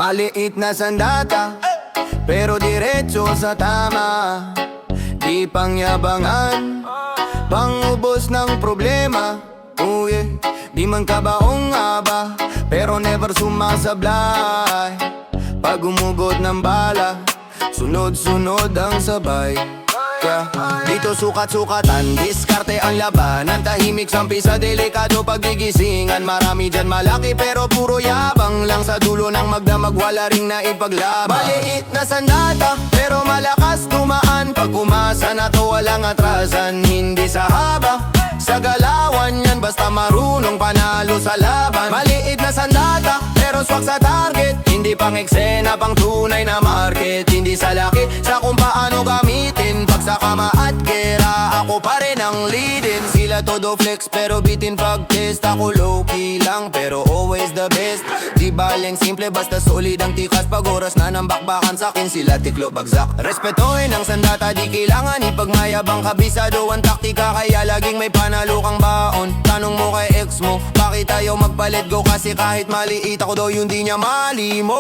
Maliit na sandata, pero diretso sa tama. Di pangyabangan, pangubos ng problema. Yeah. Di man kabaong ba, pero never sumasablay. Pag umugot ng bala, sunod-sunod ang sabay. Dito sukat-sukatan, diskarte ang labanan. Tahimik sampi sa delikado paggigisingan. Marami dyan malaki pero puro yabang lang. Sa dulo ng magdamag wala ring naipaglaban. Maliit na sandata pero malakas dumaan. Pag umasa na to walang atrasan. Hindi sa haba, sa galawan yan. Basta marunong panalo sa laban. Maliit na sandata pero swak sa target. Hindi pang eksena, pang tunay na market. Hindi sa laki, sa kung paano gamitin. Pag sa kama at gera, ako pa rin ang leadin. Sila todo flex pero bitin pag test. Ako low-key lang pero always the best. Di baleng simple basta solid ang tikas. Pag oras na ng bakbakan sa'kin sila tiklo bagsak. Respetuhin ang sandata, di kailangan ipagmayabang. Kabisado ang taktika kaya laging may panalo kang baon. Tanong mo kay ex mo, bakit ayaw magpalit go? Kasi kahit maliit ako daw yun di niya malimo.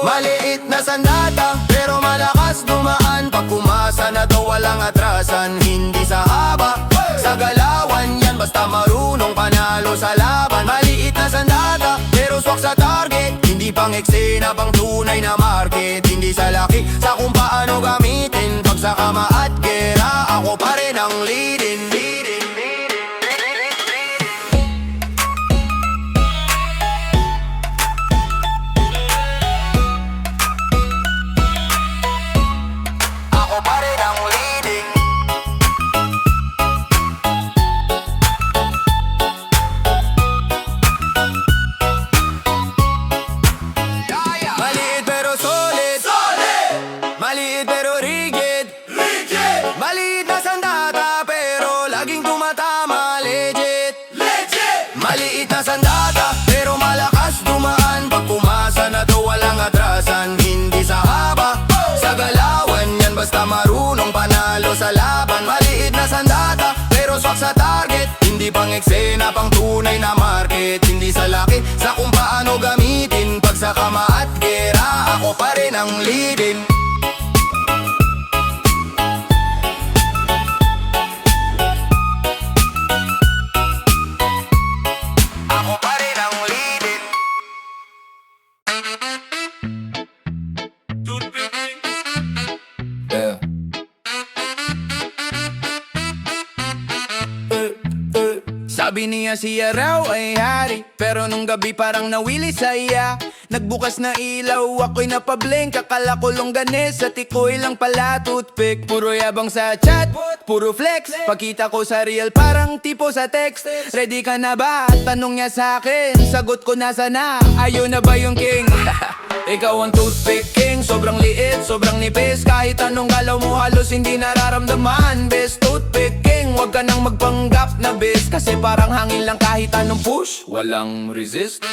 Maliit na sandata pero malakas dumaan. Pag kumasa na to walang atrasan. Hindi sa haba, sa galawan yan. Basta marunong panalo sa laban. Maliit na sandata pero swak sa target. Hindi pang eksena, pang tunay na market. Hindi sa laki, sa kung paano gamitin. Pag sa kama at gera, ako pa rin ang leading. Maliit pero rigid. Maliit na sandata pero laging tumatama, legit. Maliit na sandata pero malakas dumaan. Pag pumasa na to walang atrasan. Hindi sa haba, sa galawan yan. Basta marunong panalo sa laban. Maliit na sandata pero swak sa target. Hindi pang eksena, pang tunay na market. Hindi sa laki, sa kung paano gamitin. Pag sa kama at gera, ako pa rin ang leading. Sabi niya siya raw ay hari, pero nung gabi parang nawili saya. Nagbukas na ilaw, ako'y napablink. Akala ko longganes, at iko'y lang pala toothpick. Puro yabang sa chat, puro flex. Pagkita ko sa real, parang tipo sa text. Ready ka na ba? Tanong niya sa'kin, sagot ko nasa na. Ayaw na ba yung king? Ikaw ang toothpick king. Sobrang liit, sobrang nipis. Kahit anong galaw mo halos hindi nararamdaman. Best toothpick king, huwag ka nang magpanggap na bis. Kasi parang hangin lang kahit anong push, walang resist.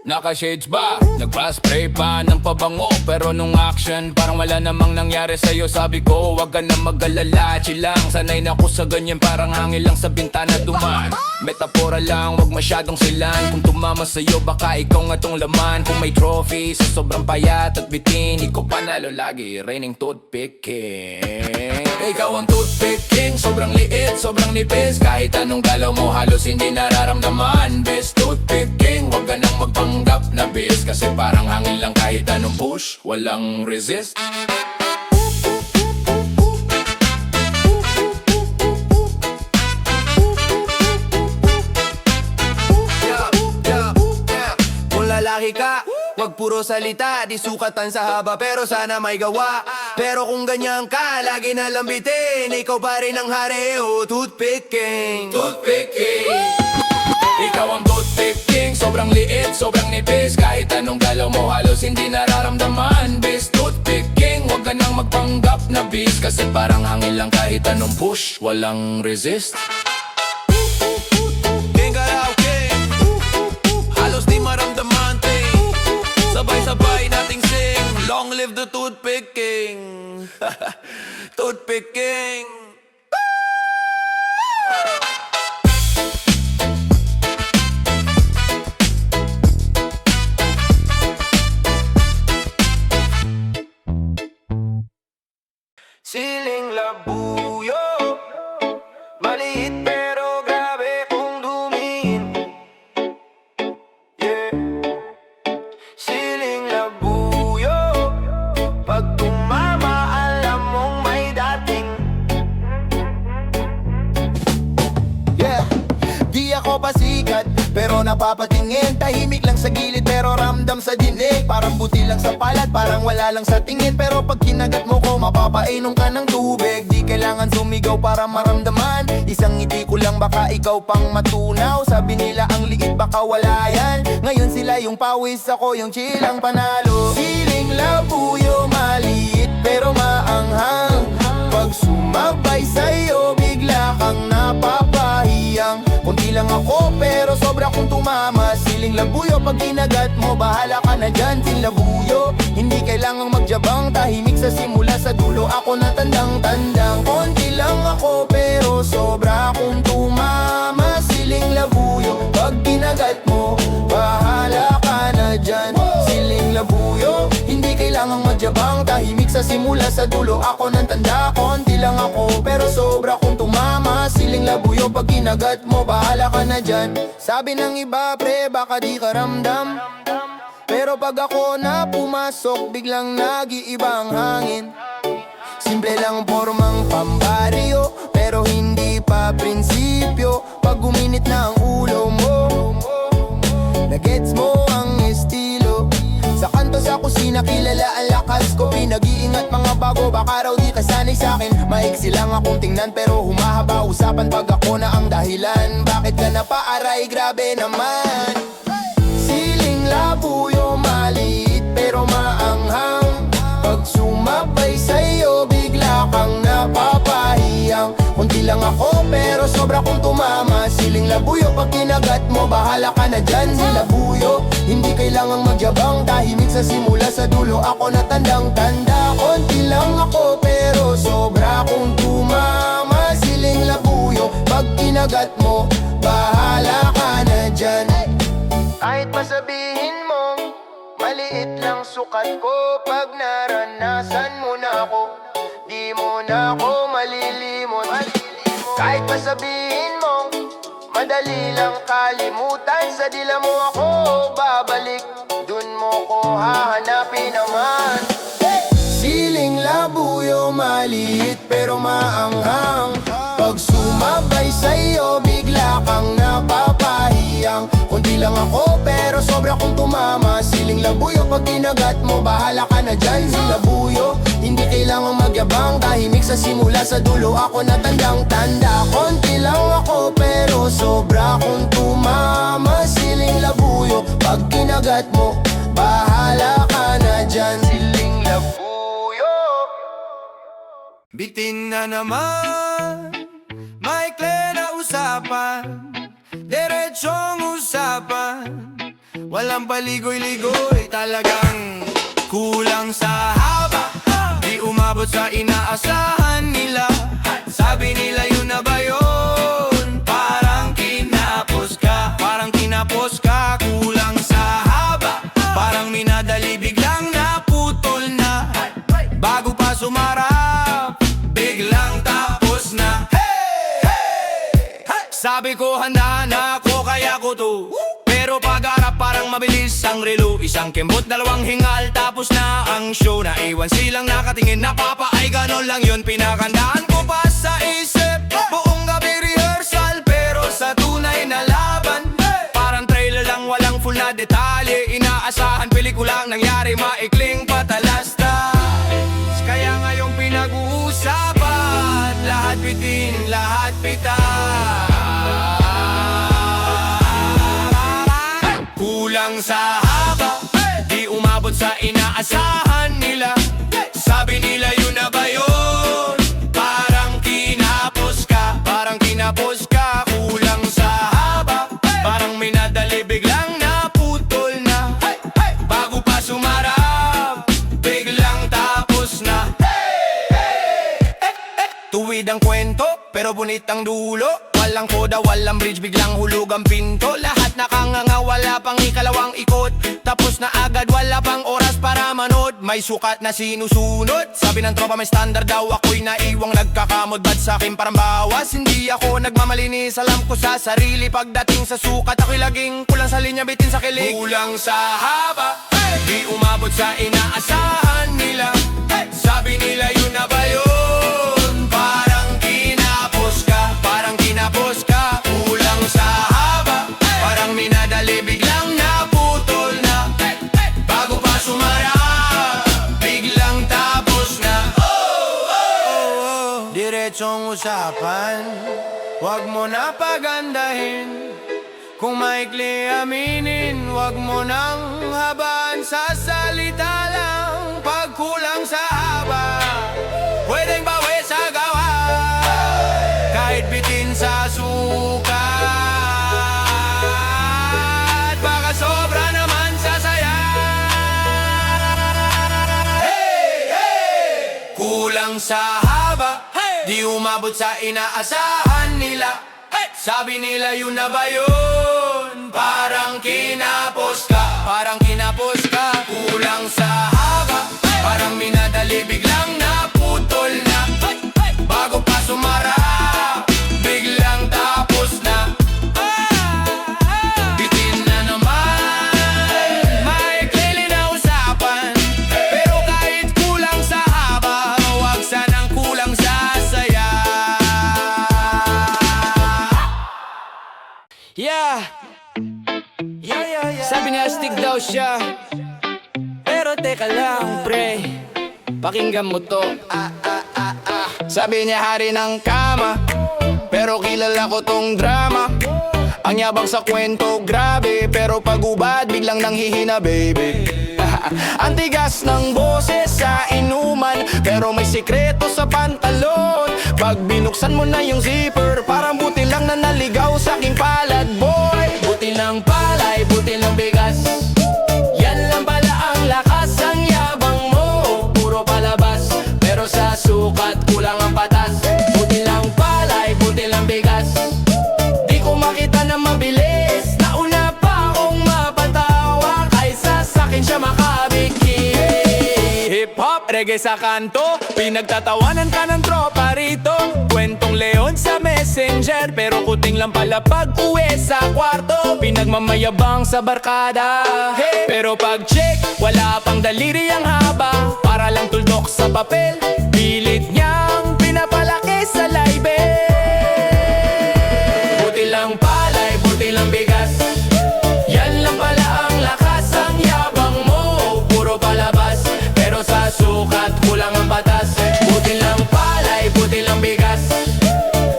Naka-shades ba? Nagpa-spray pa ng pabango. Pero nung action, parang wala namang nangyari sa'yo. Sabi ko, wag ka na mag-alala, chill lang. Sanay na ko sa ganyan, parang hangin lang sa bintana duman. Metapora lang, wag masyadong silan. Kung tumama sa'yo, baka ikaw nga tong laman. Kung may trophy, sa sobrang payat at bitin, ikaw panalo lagi, raining toothpick king. Ikaw ang toothpick king, sobrang liit, sobrang nipis. Kahit anong galaw mo, halos hindi nararamdaman. Best toothpick king, wag ka nang magpanggap na bis. Kasi parang hangin lang kahit anong push, walang resist. Kung lalaki ka, wag puro salita, di sukatan sa haba pero sana may gawa. Pero kung ganyan ka, lagi na lambitin, ikaw pa rin ang hari, oh, toothpick king. Toothpick king. Ikaw ang toothpick king, sobrang liit, sobrang nipis. Kahit anong galaw mo halos hindi nararamdaman. Best toothpick king, huwag ka nang magpanggap na bis. Kasi parang hangin lang kahit anong push, walang resist. King karaoke, halos di maramdaman ting. Sabay-sabay nating sing, long live the toothpick king. Toothpick king. papasikat pero napapatingin. Tahimik lang sa gilid pero ramdam sa dinig. Parang buti lang sa palad, parang wala lang sa tingin. Pero pag kinagat mo ko, mapapainom ka ng tubig. Di kailangan sumigaw para maramdaman. Isang ngiti ko lang baka ikaw pang matunaw. Sabi nila ang liit baka wala yan. Ngayon sila yung pawis, ako yung chilang panalo. Siling labuyo, maliit pero maanghang. Pag sumabay sa'yo, bigla kang napapahiyang. Kunti lang ako pero sobra kong tumama. Siling labuyo, pag kinagat mo, bahala ka na dyan, siling labuyo. Hindi kailangang magjabang, tahimik sa simula sa dulo. Ako na tandang-tandang. Konti lang ako pero sobra kong tumama. Siling labuyo, pag kinagat mo, bahala ka na dyan, siling labuyo. Hindi kailangang magjabang, tahimik sa simula sa dulo. Ako nang tanda, konti lang ako pero sobra kong tumama. Siling labuyo, pag kinagat mo, bahala ka na dyan. Sabi ng iba, pre, baka di ka ramdam, pero pag ako na pumasok, biglang nag-iiba ang hangin. Simple lang formang pambaryo, pero hindi pa prinsipyo. Pag guminit na ang ulo mo, nagets mo ang estilo. Sa kanto sa kusina, kilala ang lakas ko. Pinag-iingat mga bago, baka raw di ka sanay sa'kin. Maiksi lang akong tingnan pero humahaba usapan pag ako na ang dahilan. Bakit ka napaaray? Grabe naman. Siling labuyo, maliit pero maanghang. Pag sumabay sa'yo, bigla kang napapahiyang. Kunti lang ako pero sobra kong tumama. Siling labuyo, pag kinagat mo, bahala ka na dyan, siling labuyo. Hindi kailangang magyabang, tahimik sa simula sa dulo. Ako na tandang-tanda. Konti lang ako pero sobra kong tumama. Siling labuyo, pag kinagat mo, bahala ka na dyan. Kahit masabihin mo maliit lang sukat ko, pag naranasan mo na ako, di mo na ako malilimot. Kahit masabihin mo madali lang kalimutan, sa dila mo ako babalik, dun mo ko hahanapin naman. Siling labuyo, maliit pero maanghang. Pag sumabay sa'yo, bigla kang napapahiyang. Kunti lang ako pero sobra kong tumama. Siling labuyo, pag kinagat mo, bahala ka na dyan, siling labuyo. Hindi kailangang magyabang, tahimik sa simula sa dulo. Ako na tandang-tanda. Konti lang ako pero sobra kong tumama. Siling labuyo, pag kinagat mo, bahala ka na dyan, siling labuyo. Bitin na naman, maikli na usapan, diretsong usapan, walang paligoy-ligoy. Talagang kulang sa haba, di umabot sa inaasahan nila. Sabi nila yun na ba yun? Parang kinapos ka, parang kinapos ka. Kulang sa haba, parang minadali, biglang naputol na. Bago pa sumarap, biglang tapos na. Sabi ko handa na ako, kaya ko to. Pero pag-arap parang mabilis ang relo. Isang kembot, dalawang hingal, tapos na ang show. Naiwan silang nakatingin na papa, ay ganon lang yun. Pinakandaan ko pa sa isip, buong gabi rehearsal, pero sa tunay na laban, parang trailer lang, walang full na detalye. Inaasahan pelikulang nangyari, maikling patalasta. Kaya ngayong pinag-uusapan, lahat bitin, lahat pitan. Kulang sa haba, di umabot sa inaasahan nila. Sabi nila yun na ba yun? Parang kinapos ka, parang kinapos ka. Kulang sa haba, parang minadali, biglang naputol na. Bago pa sumarap, biglang tapos na. Tuwid ang kwento, pero bunit ang dulo. Walang koda, walang bridge, biglang hulog ang pinto. Lahat nakanganga, wala pang ikalawang ikot. Tapos na agad, wala pang oras para manood. May sukat na sinusunod, sabi ng tropa may standard daw. Ako'y naiwang nagkakamod, ba't sa'kin parang bawas? Hindi ako nagmamalinis, alam ko sa sarili. Pagdating sa sukat, ako'y laging kulang sa linya, bitin sa kilig. Kulang sa haba, di umabot sa inaasahan nila. Sabi nila yun na ba yun? Parang kinapos ka, parang kinapos ka. Kulang sa haba, usapan, wag mo na pagandahin. Kung maikli aminin, wag mo nang habaan. Sa salita lang, pag kulang sa haba, pwedeng bawi sa gawa. Kahit bitin sa sukat, baka sobra naman sa saya. Kulang sa haba, di umabot sa inaasahan nila. Sabi nila yun na ba yun? Parang kinapos ka, parang kinapos ka. Kulang sa haba, parang minadali, biglang naputol na. Bago pa sumarap, biglang tapos na. Bitin na naman, maikli na usapan. Pero kahit kulang sa haba, wag sanang kulang sa saya. Yeah, sabi niya astig daw siya. Pero teka lang pre, pakinggan mo to. Sabi niya hari ng kama, pero kilala ko tong drama. Ang yabang sa kwento, grabe, pero pag-ubad, biglang nanghihina, baby. Ang tigas ng boses sa inuman, pero may sikreto sa pantalon. Pag binuksan mo na yung zipper, parang buti lang na naligaw sa aking palad, boy. Buti ng palay, buti ng bigas, yan lang pala ang lakas. Ang yabang mo, puro palabas, pero sa sukat kulang ang patas. Buti lang palay, buti lang bigas, di ko makita na mabilis. Nauna pa akong mapatawa, kaysa sa'kin siya makabiki. Hip-hop, reggae sa kanto, pinagtatawanan ka ng tropa rito. Kwentong leon sa messenger, pero kuting lang pala pag uwi sa kwarto. Pinagmamayabang sa barkada, pero pag check, wala pang daliri ang haba. Para lang tuldok sa papel, pilit niyang pinapalaki sa live. Buti lang palay, buti lang bigas, yan lang pala ang lakas. Ang yabang mo, puro palabas, pero sa sukat kulang ang patas. Buti lang palay, buti lang bigas,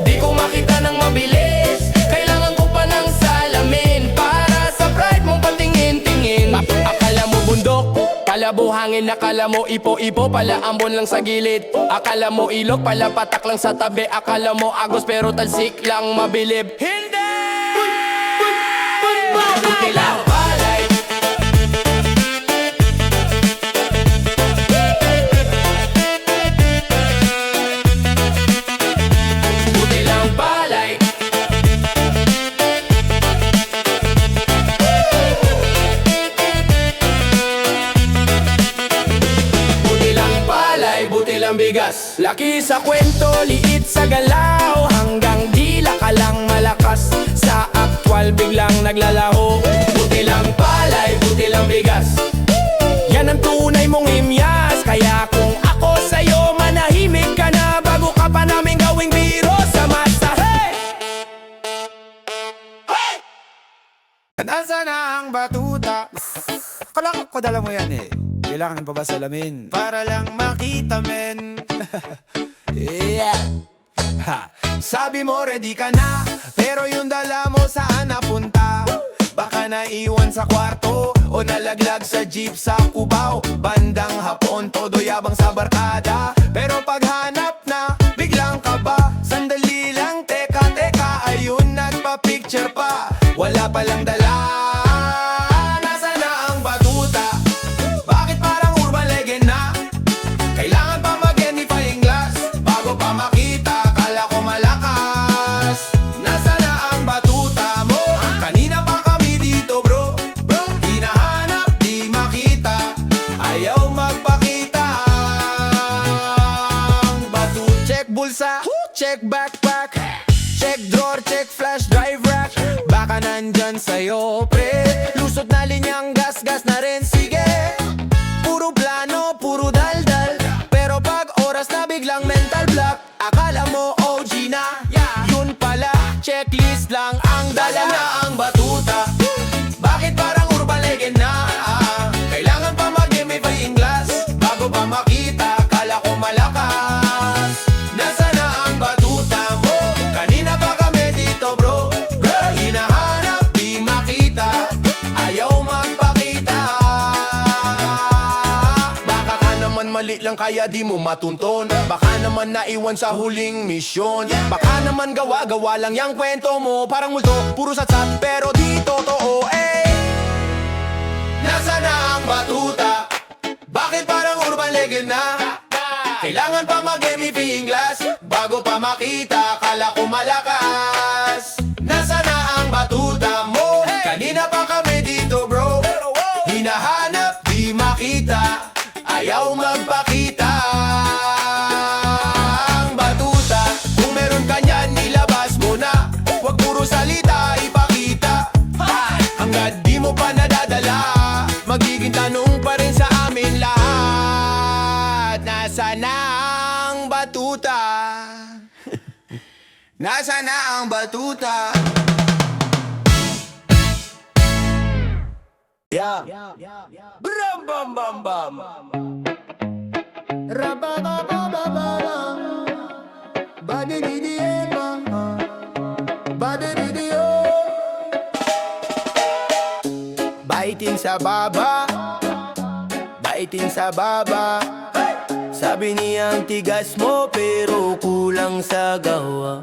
di ko makita ng mabilis. Kailangan ko pa ng salamin para sa pride mong patingin-tingin. Akala mo bundok, pala buhangin. Akala mo ipo-ipo, pala ambon lang sa gilid. Akala mo ilog, pala patak lang sa tabi. Akala mo agos, pero talsik lang mabilib. Hindi! Buti lang palay, buti lang palay, buti lang palay, buti lang bigas. Laki sa kwento, liit sa galaw, hanggang dila ka lang malakas. Sa aktwal biglang naglalaho. Buti lang palay, buti lang bigas, yan ang tunay mong himyas. Kaya kung ako sa'yo, manahimik ka na bago ka pa namin gawing biro sa masa. Hey! Hey! Nasa na ang batuta? Kala ko dala mo yan eh. Kailangan pa ba salamin? Para lang makita men. Yeah. Ha. Sabi mo ready ka na, pero yung dala mo saan napunta? Baka naiwan sa kwarto o nalaglag sa jeep sa Cubao. Bandang hapon, todo yabang sa barkada, pero paghanap na, biglang ka ba? Sandali lang, teka, ayun, nagpa-picture pa. Wala palang dala. Nasa na ang batuta? Bakit parang urban legend na? Kailangan pa magnifying glass bago pa makita, kala ko malakas. Nasa na ang batuta mo? Kanina pa kami dito bro, hinahanap di makita, ayaw magpakita ang batuta. Check bulsa, check backpack, check drawer, check flash drive rack. Baka nandyan sa'yo pre, lusot na linyang gas na rin. Sige, puro plano, puro daldal, pero pag oras na biglang mental block. Akala mo OG na, yun pala checklist lang ang dala. Na ang batuta, bakit parang urban legend na? Kailangan pa mag-magnifying glass bago pa makita, kala ko malakas. Nasa na ang batuta? mali lang kaya di mo matunton. Baka naman naiwan sa huling misyon. Baka naman gawa-gawa lang yung kwento mo. Parang multo, puro satsat pero di totoo eh. Nasaan na ang batuta? Bakit parang urban legend na? Kailangan pa mag-MEP glass bago pa makita, kala ko malakas. Nasaan na ang batuta mo? Kanina pa kami dito bro. Hinahanap di makita, ayaw magpakita. Ang batuta, kung meron ka niyan nilabas mo na. Huwag puro salita, ipakita. Hanggat di mo pa nadadala, magiging tanong pa rin sa amin lahat. Nasaan na ang batuta? Nasaan na ang batuta? Bram bam bam bam. Rabababababa, badididiyema, badididio. Baitin sa baba, baitin sa baba. Sabi niyang tigas mo pero kulang sa gawa.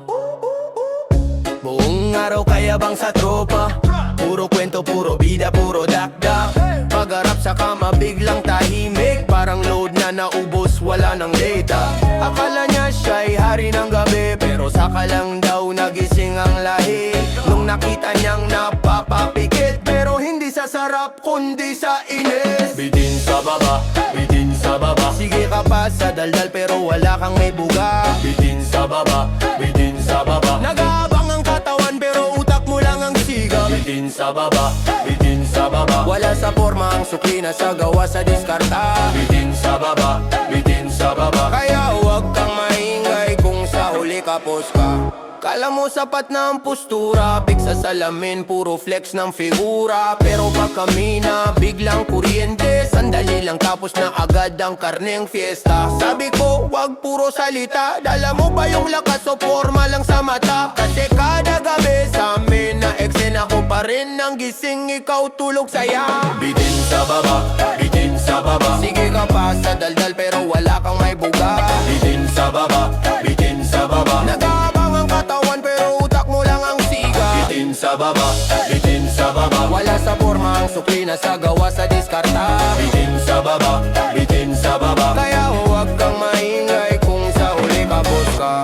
Buong araw kaya bang sa tropa? Puro kwento, puro bida, puro dakdak. Pagharap sa kama biglang tahimik, parang load na naubos, wala ng data. Akala niya siya'y hari ng gabi, pero saka lang daw nagising ang lahi. Nung nakita niyang napapapikit, pero hindi sa sarap kundi sa inis. Bitin sa baba, bitin sa baba. Sige ka pa sa daldal pero wala kang may buga. Bitin sa baba, bitin sa baba. Nag-aabang ang katawan pero utak mo lang ang siga. Bitin sa baba, bitin sa baba. Wala sa forma ang sukli na sa gawa sa diskarta. Bitin sa baba, bitin sa baba. Kaya huwag kang maingay kung sa huli kapos ka. Kala mo sapat na ang postura, pik sa salamin, puro flex ng figura. Pero pag kami na biglang kuryente, sandali lang tapos na agad ang karneng fiesta. Sabi ko, wag puro salita, dala mo ba yung lakas o forma lang sa mata? Kasi kada gabi sa amin na eksena ko pa rin ang gising, ikaw tulog saya. Bitin sa baba, bitin sa baba. Sige ka pa sa daldal pero wala kang may buga. Bitin sa baba, bitin sa baba. Nag-aabang ang katawan pero utak mo lang ang siga. Bitin sa baba, bitin sa baba. Wala sa forma ang sukli na sa gawa sa diskarta. Bitin sa baba, bitin sa baba. Kaya huwag kang maingay kung sa huli kapos ka.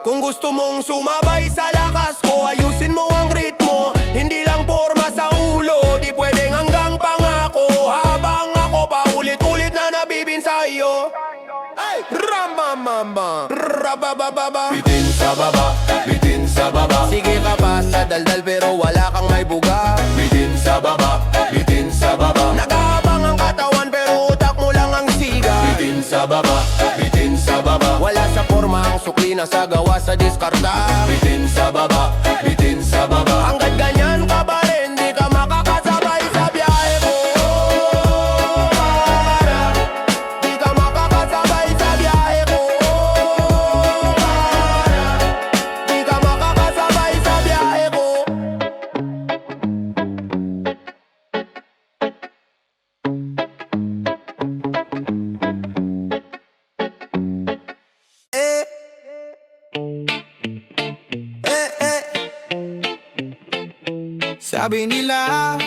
Kung gusto mong sumabay sa lakas ko, ayusin mo ang ritmo. Hindi lang forma sa ulo, di pwedeng hanggang pangako. Habang ako pa ulit-ulit na nabibin sa iyo. Ay! Ramamama! Rabababa! Bitin sa baba, bitin sa baba. Sige ka pa sa daldal pero wala kang may buga. Bitin sa baba, bitin sa baba. Nag-aabang ang katawan pero utak mo lang ang siga. Bitin sa baba, bitin sa baba. Wala sa forma ang sukli na sa gawa sa diskarta. Bitin sa baba, bitin sa baba. Hanggat ganyan ka pa rin, di ka makakasabay sa biyahe ko. Di ka makakasabay sa biyahe ko. Di ka makakasabay sa biyahe ko. Sabi nila,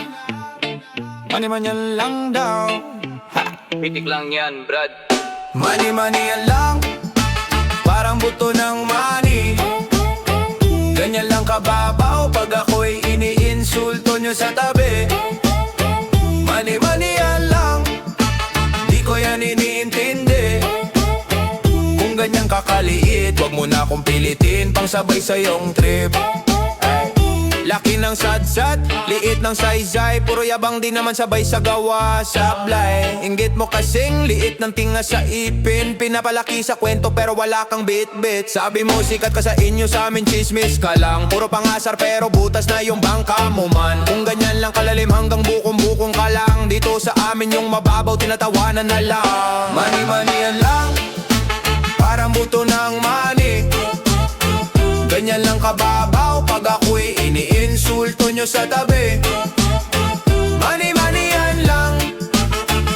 mani-manyan lang daw. Pitik lang yan, Brad. Mani-mani yan lang, parang buto ng money. Ganyan lang kababaw pag ako'y iniinsulto nyo sa tabi. Mani-mani yan lang, di ko yan iniintindi. Kung ganyan kakaliit, wag mo na akong pilitin pang sabay sa iyong trip. Laki ng sadsat, liit ng saysay. Puro yabang di naman sabay sa gawa, sablay. Inggit mo kasing liit ng tinga sa ipin. Pinapalaki sa kwento pero wala kang bit-bit. Sabi mo sikat ka sa inyo, sa amin chismis ka lang. Puro pangasar pero butas na yung bangka mo man. Kung ganyan lang kalalim hanggang bukong-bukong ka lang. Dito sa amin yung mababaw tinatawanan na lang. Mani-mani yan lang, parang buto ng money. Ganyan lang kababaw pag ako'y iniinsulto nyo sa tabi. Mani-mani yan lang,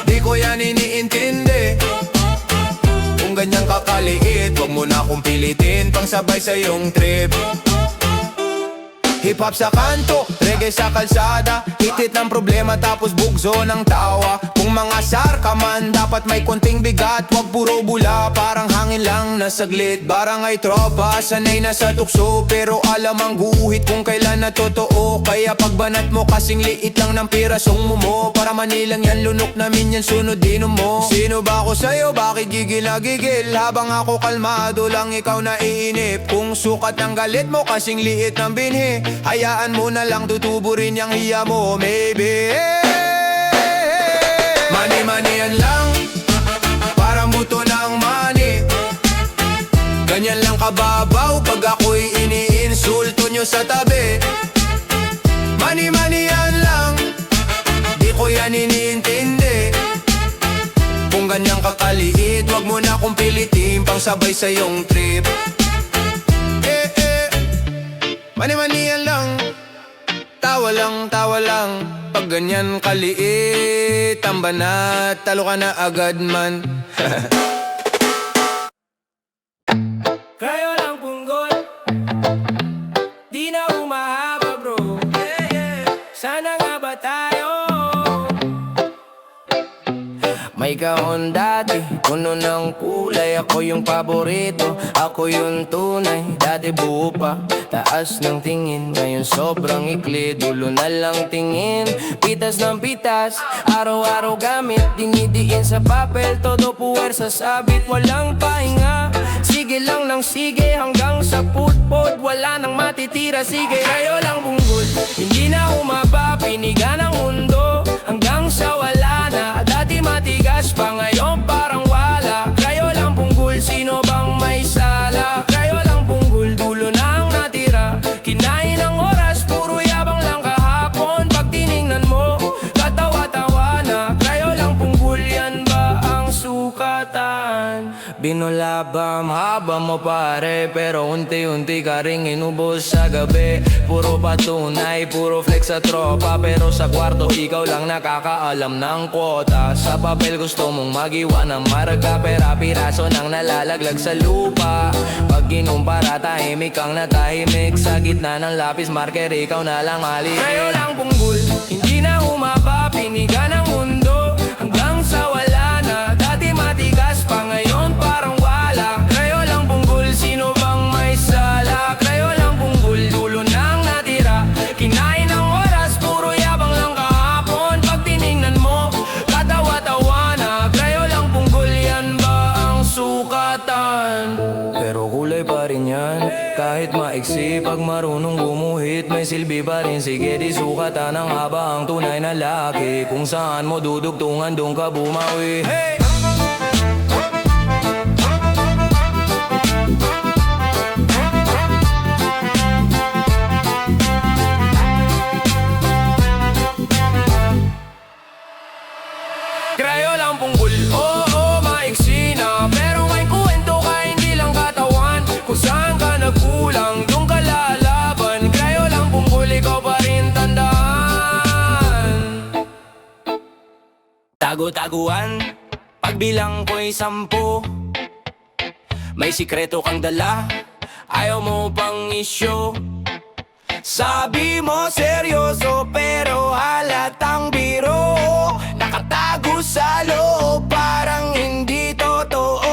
di ko yan iniintindi. ganyan kakaliit, wag mo na akong pilitin pang sabay sa iyong trip. Hip-hop sa kanto, reggae sa kalsada, hitit ng problema tapos bugso ng tawa. Kung mga sarka man, dapat may konting bigat, wag puro bula, parang hangin lang na saglit. Barangay tropa, sanay na sa tukso, pero alam ang guhit kung kailan na totoo. Kaya pagbanat mo kasing liit lang ng pirasong mo, para manilang yan, lunok namin yan, sunodin mo. Sino ba ako sa'yo, bakit gigil na gigil? Habang ako kalmado lang, ikaw naiinip. Kung sukat ng galit mo, kasing liit ng binhi, hayaan mo na lang, tutubo rin yung hiya mo, maybe. Mani-manian lang, parang buto ng mani. Ganyan lang kababaw pag ako'y iniinsulto nyo sa tabi. Mani-manian lang, di ko yan iniintindi. Kung ganyan kakaliit, wag mo na akong pilitin pang sabay sa iyong trip. Mani-manian lang, tawa lang. Pag ganyan kaliit, ang banat, talo ka na agad man. Kayo lang punggol, di na umahaba bro. Sana nga ba tayo? May kahon dati, puno ng kulay. Ako yung paborito, ako yung tunay. Dati buo pa, taas ng tingin. Ngayon sobrang ikli, dulo na lang tingin. Pitas ng pitas, araw-araw gamit. Dinidiin sa papel, todo puwersa sabit. Walang pahinga, sige lang ng sige. Hanggang sa put-put, wala nang matitira. Sige, kayo lang bunggol, hindi na umaba, piniga ng mundo. Hanggang sa wala na, dati matigas pa, ngayon parang wala. Kayo lang punggol, sino bang may sala? Kayo lang punggol, dulo na ang natira. Kinain ng oras, puro yabang lang kahapon. Pag tiningnan mo, katawa-tawa na. Kayo lang punggol, yan ba ang sukatan? Binulabam, haba mo pare, pero unti-unti ka ring inubos sa gabi. Puro patunay, puro flex sa tropa, pero sa kwarto ikaw lang nakakaalam ng kwota. Sa papel gusto mong magiwa ng marga, pera piraso nang nalalaglag sa lupa. Pag ginumpara, tahimik kang natahimik. Sa gitna ng lapis marker, ikaw na lang mali. Kayo lang punggol, hindi na umaba, piniga ng mundo. Hanggang sa wala na, dati matigas pa, ngayon parang wala. Kayo lang punggol, sino bang may sala? Kayo lang punggol, dulo nang natira. Kinain ng oras, puro yabang lang kahapon. Pag tiningnan mo, katawa-tawa na. Kayo lang punggol, yan ba ang sukatan? Pero kulay pa rin yan, kahit maiksi. Pag marunong gumuhit, may silbi pa rin. Sige, di sukatan ang haba ang tunay na laki. Kung saan mo dudugtungan, doon ka bumawi. Hey! Krayo lang punggol, oo, maiksi na. Pero may kwento ka, hindi lang katawan. Kung saan ka nagkulang, doon ka lalaban. Krayo lang punggol, ikaw pa rin tandaan. Tago-taguan, pagbilang ko'y 10. May sikreto kang dala, ayaw mo pang isyo. Sabi mo seryoso, pero halatang biro. Nakatago sa loob, parang hindi totoo.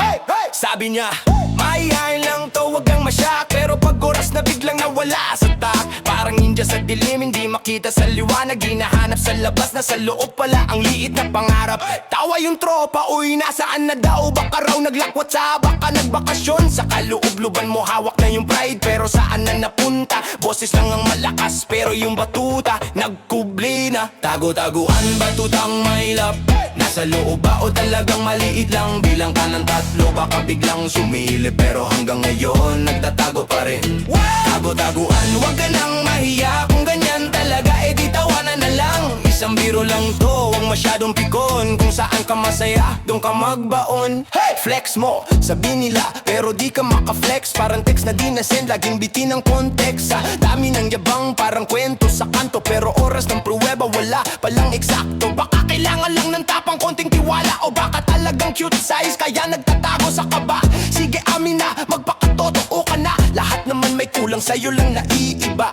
Hey! Hey! Sabi niya, mahihayin lang to, wag kang masyak. Pero pag oras na biglang nawala sa tak, parang ninja sa dilim, hindi makita sa liwanag. Hinahanap sa labas, na sa loob pala ang liit na pangarap. Tawa yung tropa, uy, nasaan na daw? Baka raw naglakwat sa baka nagbakasyon. Sa kaloob-luban mo hawak na yung pride, pero saan na napunta? Boses lang ang malakas, pero yung batuta nagkubli na. Tago-taguan, batutang mahilap. Nasa loob ba o talagang maliit lang? Bilang ka ng 3, baka biglang sumilip. Pero hanggang ngayon, nagtatago pa rin. Tago-taguan, wag ka nang mahiya. Kung ganyan talaga, edi tawanan na lang. Isang biro lang to, huwag masyadong pikon. Kung saan ka masaya, doon ka magbaon. Hey! Flex mo, sabi nila, pero di ka makaflex. Parang text na di na-send, laging bitin ang context. Sa dami ng yabang, parang kwento sa kanto. Pero oras ng pruweba, wala palang eksakto. Baka kailangan lang ng tapang konting tiwala, o baka talagang cute size kaya nagtatago sa kaba. Sige amin na, magpakatotoo ka na. Lahat naman may kulang, sa'yo lang naiiba.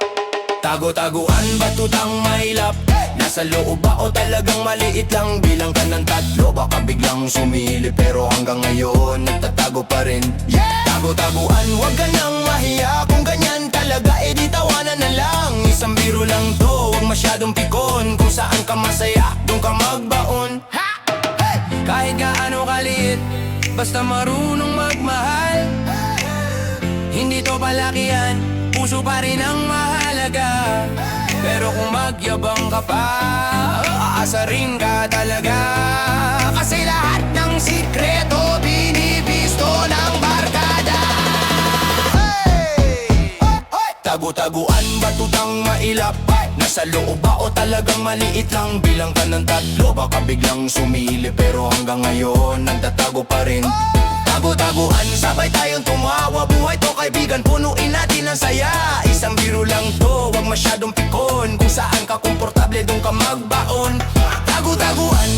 Tago-taguan ba tutang mahilap? Nasa loob ba o talagang maliit lang? Bilang ka ng tatlo, baka biglang sumili. Pero hanggang ngayon, nagtatago pa rin. Tago-taguan, wag ka nang mahiya. Kung ganyan talaga, edi tawanan na lang. Isang biro lang to, wag masyadong pikon. Kung saan ka masaya, dun ka magbaon. Kahit gaano kaliit, basta marunong magmahal. Hindi to palakihan, puso pa rin ang mahalaga. Pero kung magyabang ka pa, aasa rin ka talaga. Kasi lahat ng sikreto binibisto ng barkada. Tago-taguan ba tutang mailap? Nasa loob ba o talagang maliit lang? Bilang ka ng tatlo, baka biglang sumili. Pero hanggang ngayon, nagtatago pa rin. Tago-taguan, sabay tayong tumawa. Buhay to kaibigan, punuin natin ang saya. Isang biro lang to, wag masyadong pikon. Kung saan ka komportable, dun ka magbaon. Tago-taguan.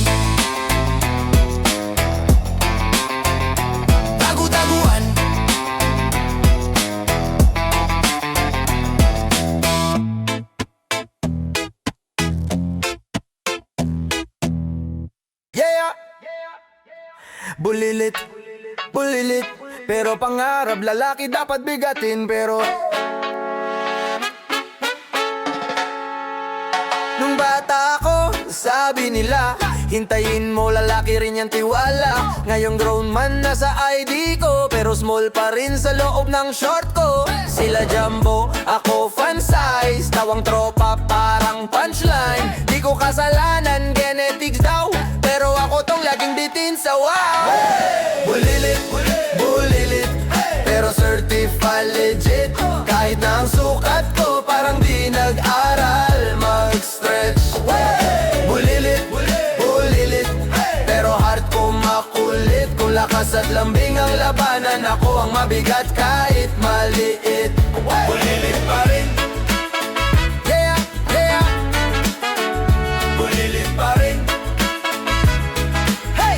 Tago-taguan. Yeah! Bulilit, bulilit. Pero pangarap lalaki dapat bigatin. Pero nung bata ako, sabi nila hintayin mo lalaki rin yung tiwala. Ngayong grown man na sa ID ko, pero small pa rin sa loob ng short ko. Sila jumbo, ako fan size. Tawang tropa parang punchline. Di ko kasalanan, genetics daw. Pero ako tong laging bitin sa wow. Bulilit, bulilit, pero certified legit. Kahit na ang sukat ko parang di nag-aral mag-stretch. Bulilit, bulilit, pero heart ko makulit. Kung lakas at lambing ang labanan, ako ang mabigat kahit maliit. Bulilit pa rin. Yeah, yeah. Bulilit pa rin. Hey!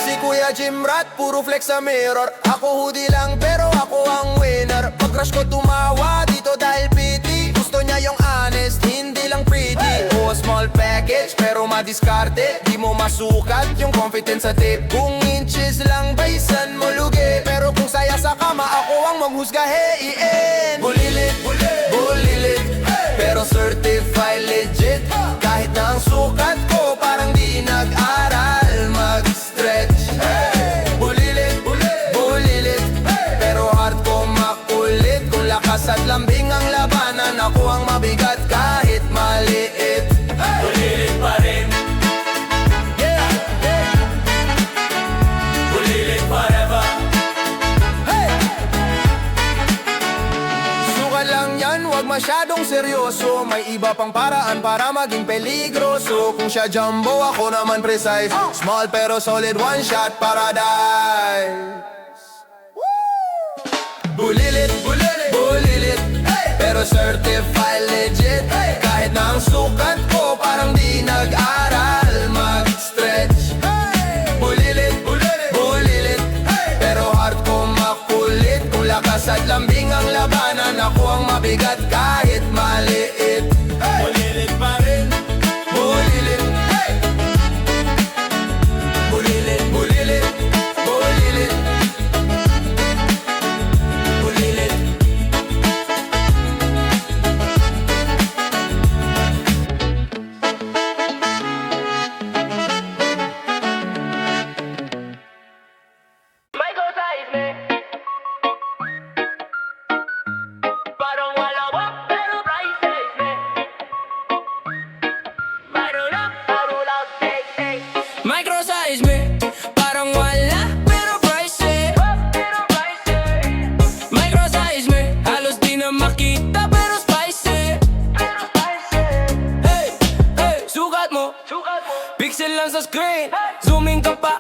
Si Kuya Jim Rat, puro flex sa mirror. Ako hoodie lang pero ako ang winner. Pag crush ko tumawa dito dahil pity. Gusto niya yung honest, hindi lang pretty. O small package pero madiskarte. Di mo masukat yung confidence sa tip. Kung inches lang baisan mo lugi. Pero kung saya sa kama, ako ang maghusga heiin. Bulilit, bulilit, pero certified legit. Kahit na ang sukat ko parang di nag-aral mag-stretch. Bulilit, bulilit, pero heart ko makulit. Kung lakas at lambing ang labanan, ako ang mabigat kahit maliit. Bulilit pa rin. Yeah, yeah. Bulilit forever. Hey! Suka lang yan, wag masyadong seryoso. May iba pang paraan para maging peligroso. Kung siya jumbo, ako naman precise. Small pero solid, one shot paradise. Bulilit, bulilit, bulilit, pero certified legit. Kahit na ang sukat ko parang di nag-aral mag-stretch. Bulilit, bulilit, pero heart ko makulit. Kung lakas at lambing ang labanan, ako ang mabigat kahit maliit. Bulilit pa rin. Bulilit, bulilit, bulilit, bulilit, bulilit. Parang wala ba, pero priceless me. Mayroon lang, hey. Micro size me, parang wala, pero priceless. Micro size me, halos di na makita, pero spicy. Hey, hey, sukat mo, pixel lang sa screen. Zooming ka pa,